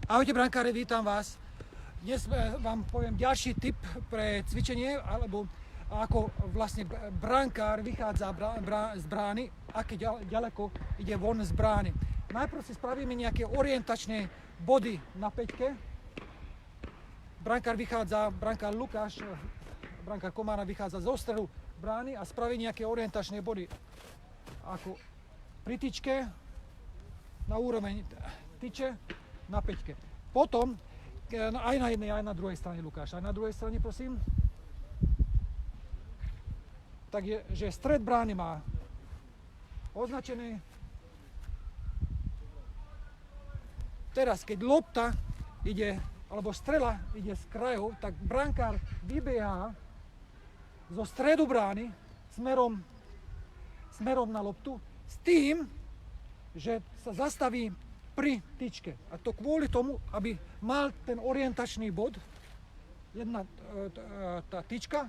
Ahojte brankári, vítam vás. Dnes vám poviem ďalší tip pre cvičenie, alebo ako vlastne brankár vychádza z brány, aké ďaleko ide von z brány. Najprv si spravíme nejaké orientačné body na päťke. Brankár Lukáš, brankár Komára vychádza zo stredu brány a spraví nejaké orientačné body. Ako pri tyčke, na úroveň tyče, na päťke. Potom, aj na jednej, aj na druhej strane, Lukáš, aj na druhej strane, prosím. Takže stred brány má označené. Teraz, keď lopta ide, alebo strela ide z krajov, tak brankár vybieha zo stredu brány smerom na loptu s tým, že sa zastaví pri tyčke. A to kvôli tomu, aby mal ten orientačný bod, jedna tá tyčka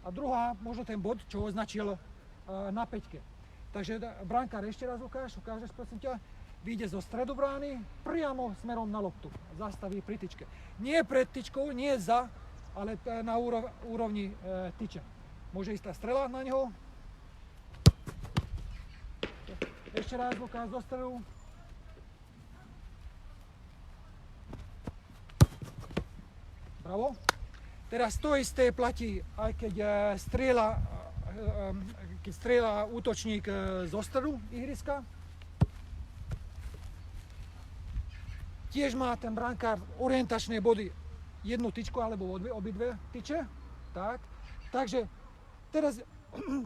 a druhá možno ten bod, čo označil na päťke. Takže brankár ešte raz ukážeš prosím ťa, vyjde zo stredu brány priamo smerom na loptu. Zastaví pri tyčke. Nie pred tyčkou, nie za, ale na úrovni tyče. Môže ísť tá strela na neho. Ešte raz Lukáš do stredu. Bravo. Teraz to isté platí, aj keď strieľa útočník zo stredu ihriska. Tiež má ten brankár orientačné body, jednu tyčku alebo obidve tyče. Tak. Takže teraz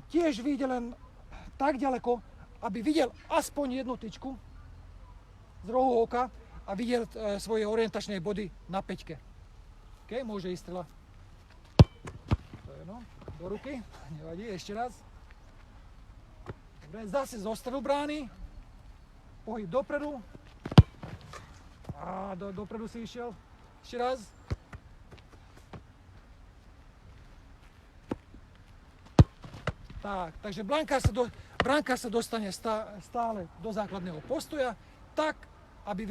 tiež vyjde len tak ďaleko, aby videl aspoň jednu tyčku z rohu oka a videl svoje orientačné body na päťke. OK, môže ísť strela do ruky, nevadí, ešte raz. Dobre, zase zo stredu brány, pohyb dopredu. A dopredu si išiel, ešte raz. Tak, takže brankár sa dostane stále do základného postoja, tak, aby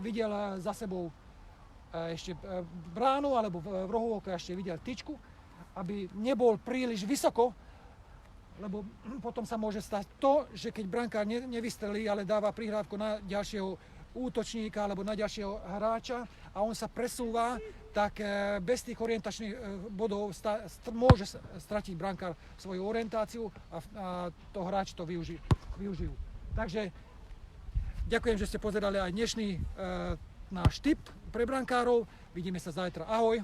videl za sebou ešte bránu, alebo v rohu oka ešte videl tyčku, aby nebol príliš vysoko, lebo potom sa môže stať to, že keď brankár nevystrelí, ale dáva prihrávku na ďalšieho útočníka alebo na ďalšieho hráča a on sa presúva, tak bez tých orientačných bodov môže stratiť brankár svoju orientáciu a to hráč to využijú. Takže ďakujem, že ste pozerali aj dnešný náš tip pre brankárov. Vidíme sa zajtra. Ahoj.